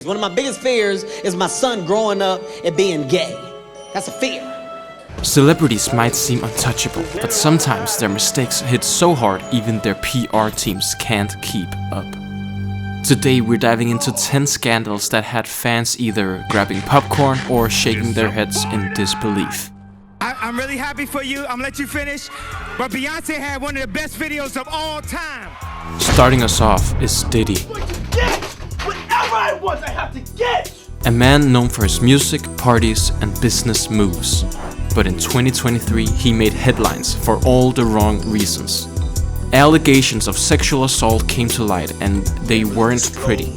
One of my biggest fears is my son growing up and being gay. That's a fear. Celebrities might seem untouchable, but sometimes their mistakes hit so hard even their PR teams can't keep up. Today we're diving into 10 scandals that had fans either grabbing popcorn or shaking their heads in disbelief. I'm really happy for you. I'm gonna let you finish. But Beyonce had one of the best videos of all time. Starting us off is Diddy. Whatever I want, I have to get! A man known for his music, parties, and business moves. But in 2023, he made headlines for all the wrong reasons. Allegations of sexual assault came to light, and they weren't pretty.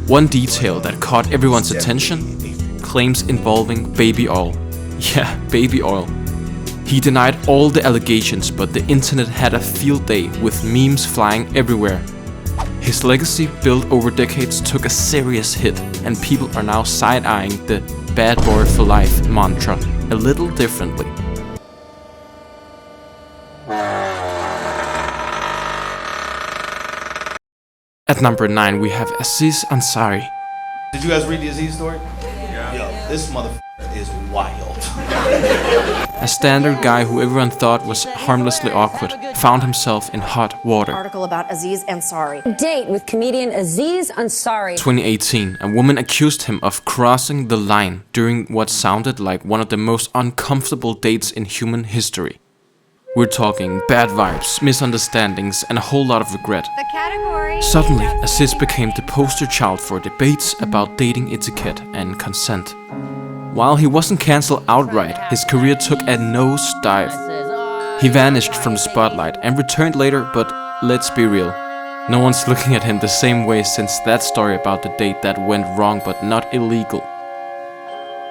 One detail that caught everyone's attention: claims involving baby oil. Yeah, baby oil. He denied all the allegations, but the internet had a field day with memes flying everywhere. His legacy, built over decades, took a serious hit, and people are now side-eyeing the "bad boy for life" mantra a little differently. At number 9 we have Aziz Ansari. Did you guys read the Aziz story? Yeah. Yo, this motherfucker is wild. A standard guy who everyone thought was harmlessly awkward found himself in hot water. Article about Aziz Ansari. Date with comedian Aziz Ansari. 2018, a woman accused him of crossing the line during what sounded like one of the most uncomfortable dates in human history. We're talking bad vibes, misunderstandings, and a whole lot of regret. The category. Suddenly, Aziz became the poster child for debates about dating etiquette and consent. While he wasn't cancelled outright, his career took a nosedive. He vanished from the spotlight and returned later, but let's be real, no one's looking at him the same way since that story about the date that went wrong but not illegal.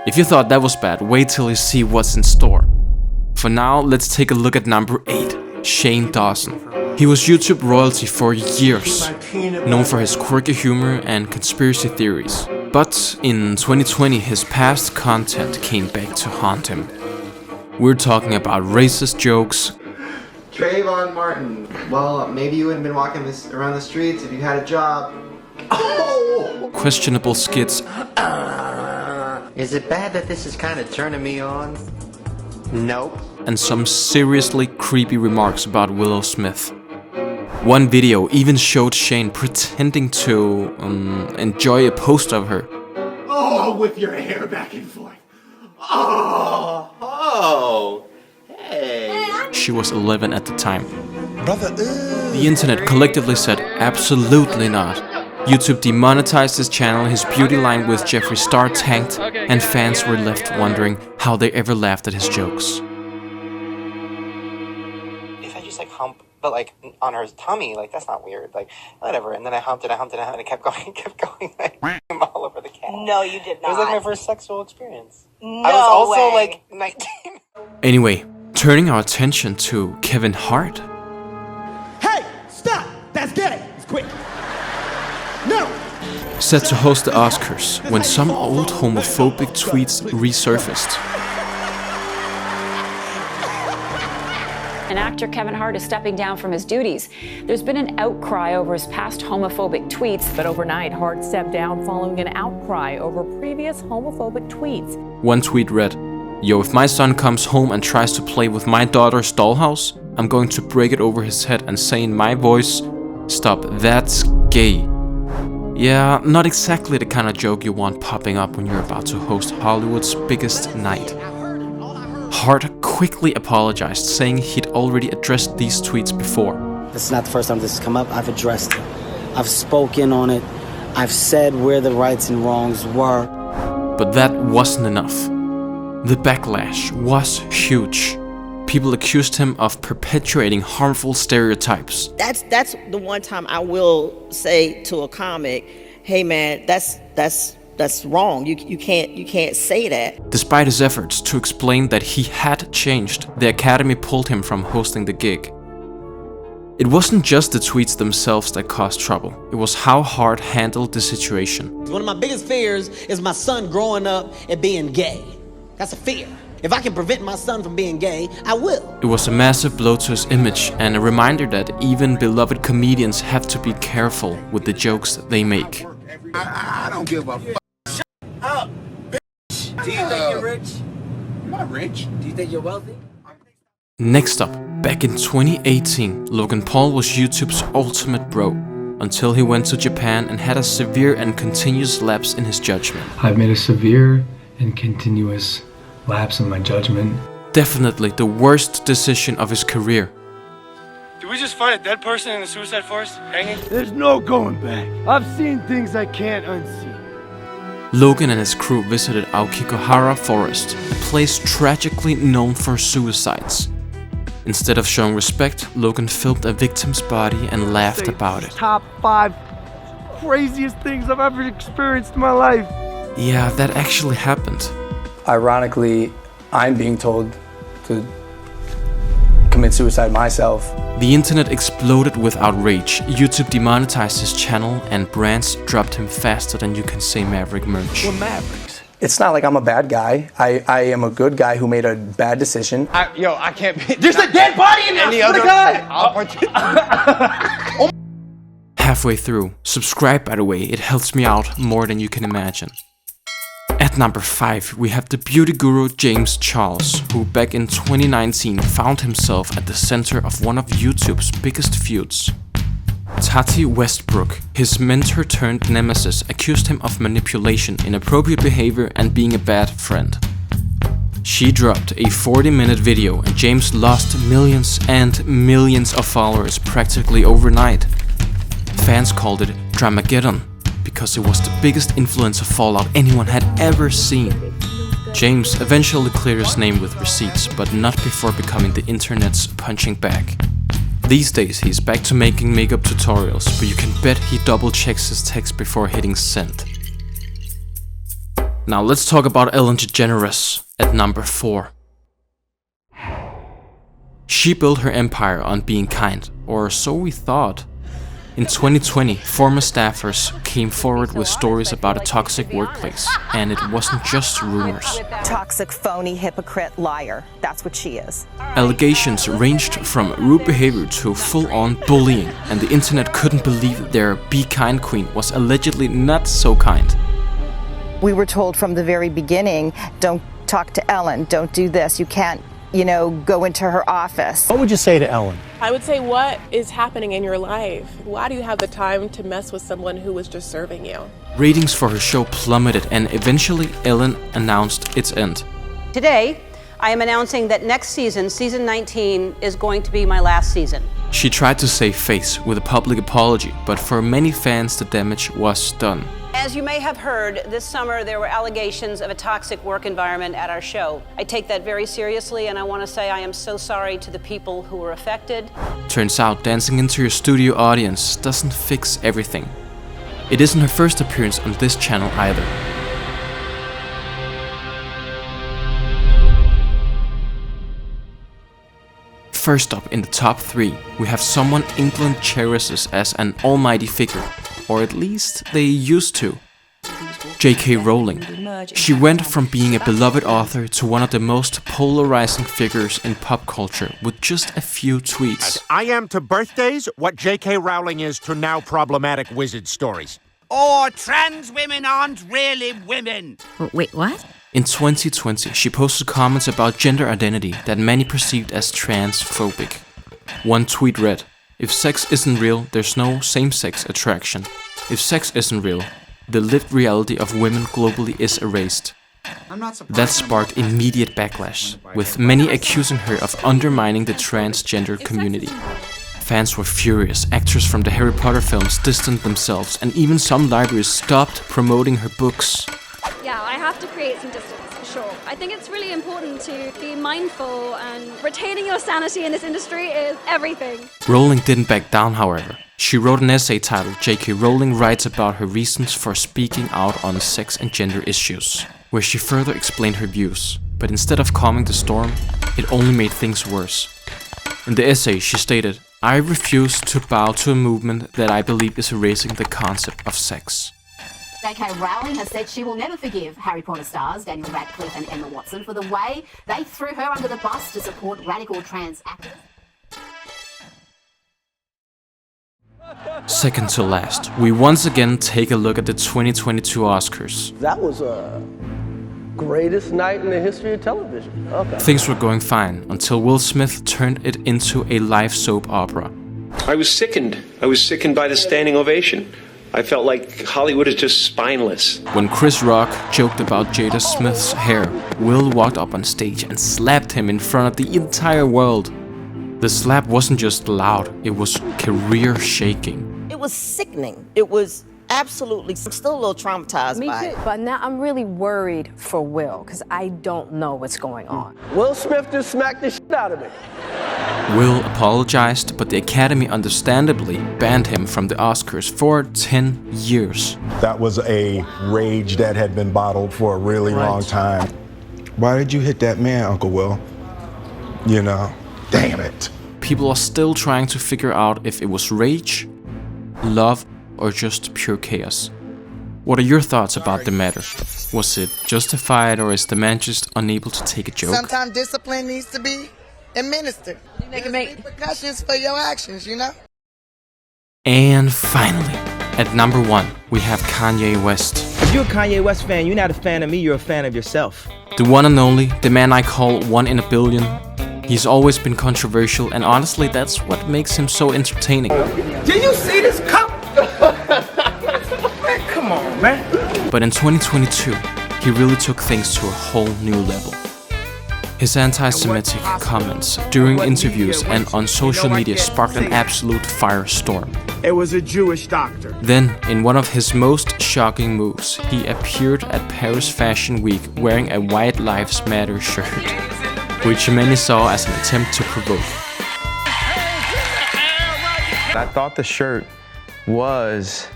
If you thought that was bad, wait till you see what's in store. For now, let's take a look at number 8, Shane Dawson. He was YouTube royalty for years, known for his quirky humor and conspiracy theories. But in 2020, his past content came back to haunt him. We're talking about racist jokes, Trayvon Martin. Well, maybe you wouldn't have been walking around the streets if you had a job. questionable skits, Is it bad that this is kind of turning me on? Nope. and some seriously creepy remarks about Willow Smith. One video even showed Shane pretending to enjoy a post of her. Oh, whip your hair back and forth. Oh, hey. She was 11 at the time. The internet collectively said absolutely not. YouTube demonetized his channel, his beauty line with Jeffree Star tanked, and fans were left wondering how they ever laughed at his jokes. If I just like hump, but like on her tummy, like that's not weird, like whatever. And then I humped it, and it kept going, like all over the cat. No, you did not. It was like my first sexual experience. No I was also way. like 19. Anyway, turning our attention to Kevin Hart. Hey, stop! That's gay. It's quick. No. Set to host the Oscars when some old homophobic tweets resurfaced. And actor Kevin Hart is stepping down from his duties. There's been an outcry over his past homophobic tweets. But overnight, Hart stepped down following an outcry over previous homophobic tweets. One tweet read, "Yo, if my son comes home and tries to play with my daughter's dollhouse, I'm going to break it over his head and say in my voice, 'Stop, that's gay.'" Yeah, not exactly the kind of joke you want popping up when you're about to host Hollywood's biggest night. Hart quickly apologized, saying he'd already addressed these tweets before. This is not the first time this has come up. I've addressed it. I've spoken on it. I've said where the rights and wrongs were. But that wasn't enough. The backlash was huge. People accused him of perpetuating harmful stereotypes. That's the one time I will say to a comic, "Hey man, that's wrong. You can't say that." Despite his efforts to explain that he had changed, the Academy pulled him from hosting the gig. It wasn't just the tweets themselves that caused trouble. It was how Hart handled the situation. One of my biggest fears is my son growing up and being gay. That's a fear. If I can prevent my son from being gay, I will. It was a massive blow to his image and a reminder that even beloved comedians have to be careful with the jokes they make. I don't give a fuck. Shut up, bitch. Do you think you're rich? I'm not rich. Do you think you're wealthy? Next up, back in 2018, Logan Paul was YouTube's ultimate bro, until he went to Japan and had a severe and continuous lapse in his judgment. I've made a severe and continuous lapse in my judgment. Definitely the worst decision of his career. Did we just find a dead person in the suicide forest, hanging? There's no going back. I've seen things I can't unsee. Logan and his crew visited Aokigahara Forest, a place tragically known for suicides. Instead of showing respect, Logan filmed a victim's body and laughed about it. Top 5 craziest things I've ever experienced in my life. Yeah, that actually happened. Ironically, I'm being told to commit suicide myself. The internet exploded with outrage. YouTube demonetized his channel and brands dropped him faster than you can say Maverick merch. We're Mavericks. It's not like I'm a bad guy. I am a good guy who made a bad decision. I can't be. There's a dead body in there. Any other guy. Halfway through, subscribe by the way, it helps me out more than you can imagine. At number 5, we have the beauty guru James Charles, who back in 2019 found himself at the center of one of YouTube's biggest feuds. Tati Westbrook, his mentor turned nemesis, accused him of manipulation, inappropriate behavior and being a bad friend. She dropped a 40-minute video and James lost millions and millions of followers practically overnight. Fans called it Dramageddon, because it was the biggest influencer fallout anyone had ever seen. James eventually cleared his name with receipts, but not before becoming the internet's punching bag. These days he's back to making makeup tutorials, but you can bet he double checks his text before hitting send. Now let's talk about Ellen DeGeneres at number 4. She built her empire on being kind, or so we thought. In 2020, former staffers came forward with stories about a toxic workplace, and it wasn't just rumors. Toxic, phony, hypocrite, liar. That's what she is. Allegations ranged from rude behavior to full-on bullying, and the internet couldn't believe their Be Kind queen was allegedly not so kind. We were told from the very beginning, don't talk to Ellen, don't do this, you can't, go into her office. What would you say to Ellen? I would say, what is happening in your life? Why do you have the time to mess with someone who was just serving you? Ratings for her show plummeted, and eventually Ellen announced its end. Today, I am announcing that next season, season 19, is going to be my last season. She tried to save face with a public apology, but for many fans the damage was done. As you may have heard, this summer there were allegations of a toxic work environment at our show. I take that very seriously, and I want to say I am so sorry to the people who were affected. Turns out dancing into your studio audience doesn't fix everything. It isn't her first appearance on this channel either. First up in the top 3, we have someone England cherishes as an almighty figure, or at least they used to. J.K. Rowling. She went from being a beloved author to one of the most polarizing figures in pop culture with just a few tweets. I am to birthdays what J.K. Rowling is to now problematic wizard stories. Or trans women aren't really women. Wait, what? In 2020, she posted comments about gender identity that many perceived as transphobic. One tweet read, "If sex isn't real, there's no same-sex attraction. If sex isn't real, the lived reality of women globally is erased." That sparked immediate backlash, with many accusing her of undermining the transgender community. Fans were furious, actors from the Harry Potter films distanced themselves, and even some libraries stopped promoting her books. Yeah, I have to create some distance, for sure. I think it's really important to be mindful, and retaining your sanity in this industry is everything. Rowling didn't back down, however. She wrote an essay titled J.K. Rowling Writes About Her Reasons for Speaking Out on Sex and Gender Issues, where she further explained her views. But instead of calming the storm, it only made things worse. In the essay, she stated, "I refuse to bow to a movement that I believe is erasing the concept of sex." J.K. Rowling has said she will never forgive Harry Potter stars Daniel Radcliffe and Emma Watson for the way they threw her under the bus to support radical trans activists. Second to last, we once again take a look at the 2022 Oscars. That was a greatest night in the history of television. Okay. Things were going fine until Will Smith turned it into a live soap opera. I was sickened. I was sickened by the standing ovation. I felt like Hollywood is just spineless. When Chris Rock joked about Jada Smith's hair, Will walked up on stage and slapped him in front of the entire world. The slap wasn't just loud, it was career-shaking. It was sickening. It was absolutely, I'm still a little traumatized by it. But now I'm really worried for Will, because I don't know what's going on. Will Smith just smacked the shit out of me. Will apologized, but the Academy understandably banned him from the Oscars for 10 years. That was a rage that had been bottled for a really long time. Why did you hit that man, Uncle Will? You know, damn it. People are still trying to figure out if it was rage, love, or just pure chaos. What are your thoughts about the matter? Was it justified, or is the man just unable to take a joke? Sometimes discipline needs to be administered. They can make repercussions for your actions, you know? And finally, at number 1, we have Kanye West. If you're a Kanye West fan, you're not a fan of me, you're a fan of yourself. The one and only, the man I call 1 in a billion. He's always been controversial, and honestly, that's what makes him so entertaining. Do you see this cup? Man, come on, man. But in 2022, he really took things to a whole new level. His anti-Semitic comments during interviews and on social media sparked an absolute firestorm. It was a Jewish doctor. Then, in one of his most shocking moves, he appeared at Paris Fashion Week wearing a White Lives Matter shirt, which many saw as an attempt to provoke. I thought the shirt was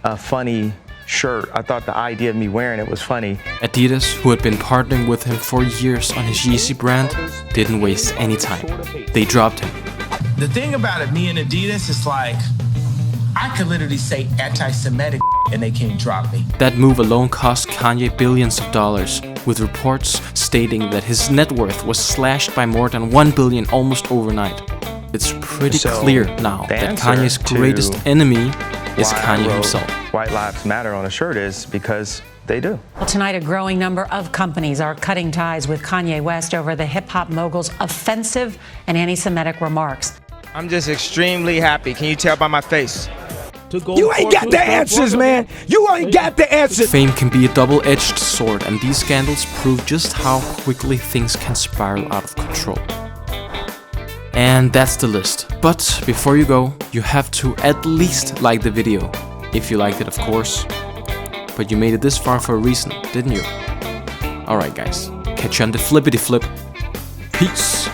a funny shirt. I thought the idea of me wearing it was funny. Adidas, who had been partnering with him for years on his Yeezy brand, didn't waste any time. They dropped him. The thing about it, me and Adidas, is like, I could literally say anti-Semitic and they can't drop me. That move alone cost Kanye billions of dollars, with reports stating that his net worth was slashed by more than $1 billion almost overnight. It's pretty clear now that Kanye's greatest enemy is Kanye himself. White Lives Matter on a shirt is because they do. Well, tonight, a growing number of companies are cutting ties with Kanye West over the hip-hop mogul's offensive and anti-Semitic remarks. I'm just extremely happy. Can you tell by my face? You ain't got the answers, man. You ain't got the answers. Fame can be a double-edged sword, and these scandals prove just how quickly things can spiral out of control. And that's the list. But before you go, you have to at least like the video. If you liked it, of course. But you made it this far for a reason, didn't you? Alright guys, catch you on the flippity flip. Peace.